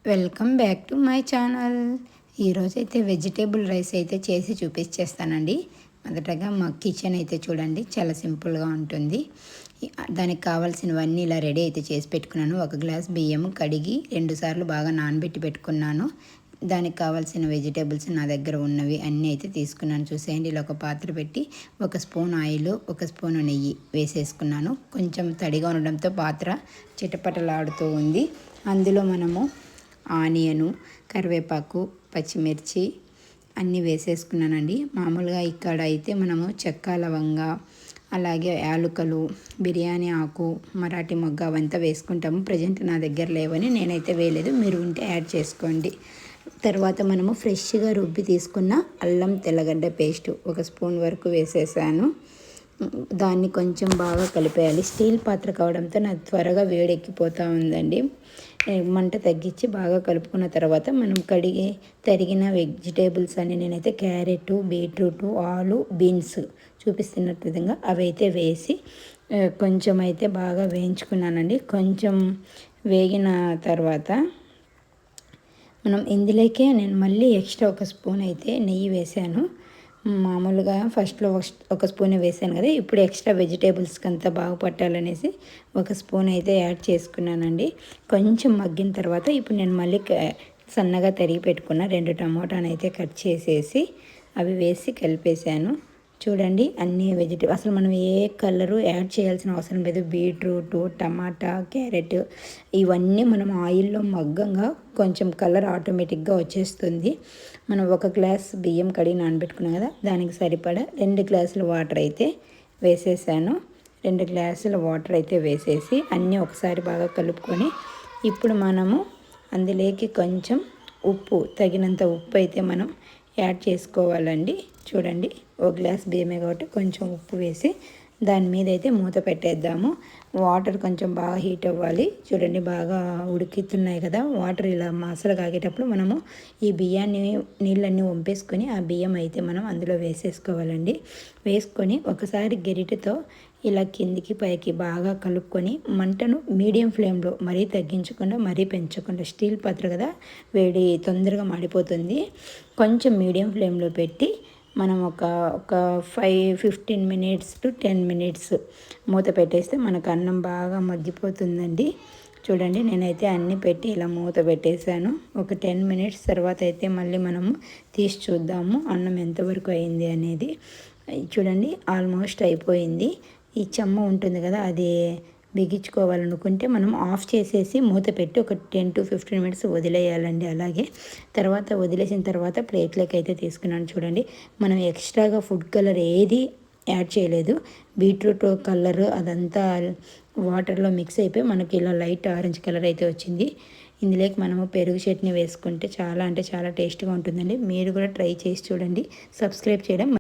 Welcome back to my channel. ఈరోజైతే vegetable rice అయితే చేసి చూపించేస్తానండి. మొదటగా మా కిచెన్ అయితే చూడండి, చాలా సింపుల్గా ఉంటుంది. దానికి కావాల్సినవన్నీ ఇలా రెడీ అయితే చేసి పెట్టుకున్నాను. 1 గ్లాస్ బియ్యం కడిగి 2 సార్లు బాగా నానబెట్టి పెట్టుకున్నాను. దానికి కావాల్సిన వెజిటేబుల్స్ నా దగ్గర ఉన్నవి అన్నీ అయితే తీసుకున్నాను. చూసేయండి, ఇలా ఒక పాత్ర పెట్టి 1 స్పూన్ ఆయిల్, 1 స్పూన్ నెయ్యి వేసేసుకున్నాను. కొంచెం తడిగా ఉండడంతో పాత్ర చిటపటలాడుతూ ఉంది. అందులో మనము ఆనియను, కరివేపాకు, పచ్చిమిర్చి అన్నీ వేసేసుకున్నానండి. మామూలుగా ఇక్కడ అయితే మనము చెక్క, లవంగ, అలాగే యాలకులు, బిర్యానీ ఆకు, మరాఠీ మొగ్గ అవంతా వేసుకుంటాము. ప్రజెంట్ నా దగ్గర లేవని నేనైతే వేయలేదు, మీరు ఉంటే యాడ్ చేసుకోండి. తర్వాత మనము ఫ్రెష్గా రుబ్బి తీసుకున్న అల్లం తెల్లగడ్డ పేస్ట్ 1 స్పూన్ వరకు వేసేసాను. దాన్ని కొంచెం బాగా కలిపేయాలి. స్టీల్ పాత్ర కావడంతో నాకు త్వరగా వేడెక్కిపోతూ ఉందండి. మంట తగ్గించి బాగా కలుపుకున్న తర్వాత మనం తరిగిన వెజిటేబుల్స్ అన్ని నేనైతే క్యారెట్, బీట్రూట్, ఆలు, బీన్స్ చూపిస్తున్న విధంగా అవి అయితే వేసి కొంచెం అయితే బాగా వేయించుకున్నానండి. కొంచెం వేగిన తర్వాత మనం ఇందులోకే నేను మళ్ళీ ఎక్స్ట్రా 1 స్పూన్ అయితే నెయ్యి వేసాను. మామూలుగా ఫస్ట్లో 1 స్పూన్ వేసాను కదా, ఇప్పుడు ఎక్స్ట్రా వెజిటేబుల్స్కి అంతా బాగా పట్టాలనేసి 1 స్పూన్ అయితే యాడ్ చేసుకున్నానండి. కొంచెం మగ్గిన తర్వాత ఇప్పుడు నేను మళ్ళీ సన్నగా తరిగి పెట్టుకున్న 2 టమోటాను అయితే కట్ చేసేసి అవి వేసి కలిపేసాను. చూడండి, అన్ని వెజిటేబుల్ అసలు మనం ఏ కలరు యాడ్ చేయాల్సిన అవసరం లేదు. బీట్రూట్, టమాటా, క్యారెట్ ఇవన్నీ మనం ఆయిల్లో మగ్గంగా కొంచెం కలర్ ఆటోమేటిక్గా వచ్చేస్తుంది. మనం 1 గ్లాస్ బియ్యం కడిగి నానబెట్టుకున్నాం కదా, దానికి సరిపడా 2 గ్లాసుల వాటర్ అయితే వేసేసాను. 2 గ్లాసుల వాటర్ అయితే వేసేసి అన్నీ ఒకసారి బాగా కలుపుకొని ఇప్పుడు మనము అందులోకి కొంచెం ఉప్పు, తగినంత ఉప్పు అయితే మనం యాడ్ చేసుకోవాలండి. చూడండి, 1 గ్లాస్ బియ్యమే కాబట్టి కొంచెం ఉప్పు వేసి దాని మీద అయితే మూత పెట్టేద్దాము. వాటర్ కొంచెం బాగా హీట్ అవ్వాలి. చూడండి, బాగా ఉడుకుతున్నాయి కదా, వాటర్ ఇలా మసలు కాగేటప్పుడు మనము ఈ నీళ్ళన్నీ వంపేసుకొని ఆ బియ్యం అయితే మనం అందులో వేసేసుకోవాలండి. వేసుకొని ఒకసారి గరిటెతో ఇలా కిందికి పైకి బాగా కలుపుకొని మంటను మీడియం ఫ్లేమ్లో, మరీ తగ్గించకుండా మరీ పెంచకుండా, స్టీల్ పాత్ర కదా, వేడి తొందరగా మాడిపోతుంది. కొంచెం మీడియం ఫ్లేమ్లో పెట్టి మనం ఒక 15 మినిట్స్ టు 10 మినిట్స్ మూత పెట్టేస్తే మనకు అన్నం బాగా మగ్గిపోతుందండి. చూడండి, నేనైతే అన్నీ పెట్టి ఇలా మూత పెట్టేశాను. ఒక 10 మినిట్స్ తర్వాత అయితే మళ్ళీ మనము తీసి చూద్దాము అన్నం ఎంతవరకు అయింది అనేది. చూడండి, ఆల్మోస్ట్ అయిపోయింది. ఈ చెమ్మ ఉంటుంది కదా, అది బిగించుకోవాలనుకుంటే మనం ఆఫ్ చేసేసి మూత పెట్టి ఒక 10 to 15 మినిట్స్ వదిలేయాలండి. అలాగే తర్వాత వదిలేసిన తర్వాత ప్లేట్లోకి అయితే తీసుకున్నాను. చూడండి, మనం ఎక్స్ట్రాగా ఫుడ్ కలర్ ఏది యాడ్ చేయలేదు. బీట్రూట్ కలర్ అదంతా వాటర్లో మిక్స్ అయిపోయి మనకి ఇలా లైట్ ఆరెంజ్ కలర్ అయితే వచ్చింది. ఇందులోకి మనము పెరుగు చట్నీ వేసుకుంటే చాలా అంటే చాలా టేస్ట్గా ఉంటుందండి. మీరు కూడా ట్రై చేసి చూడండి. సబ్స్క్రైబ్ చేయడం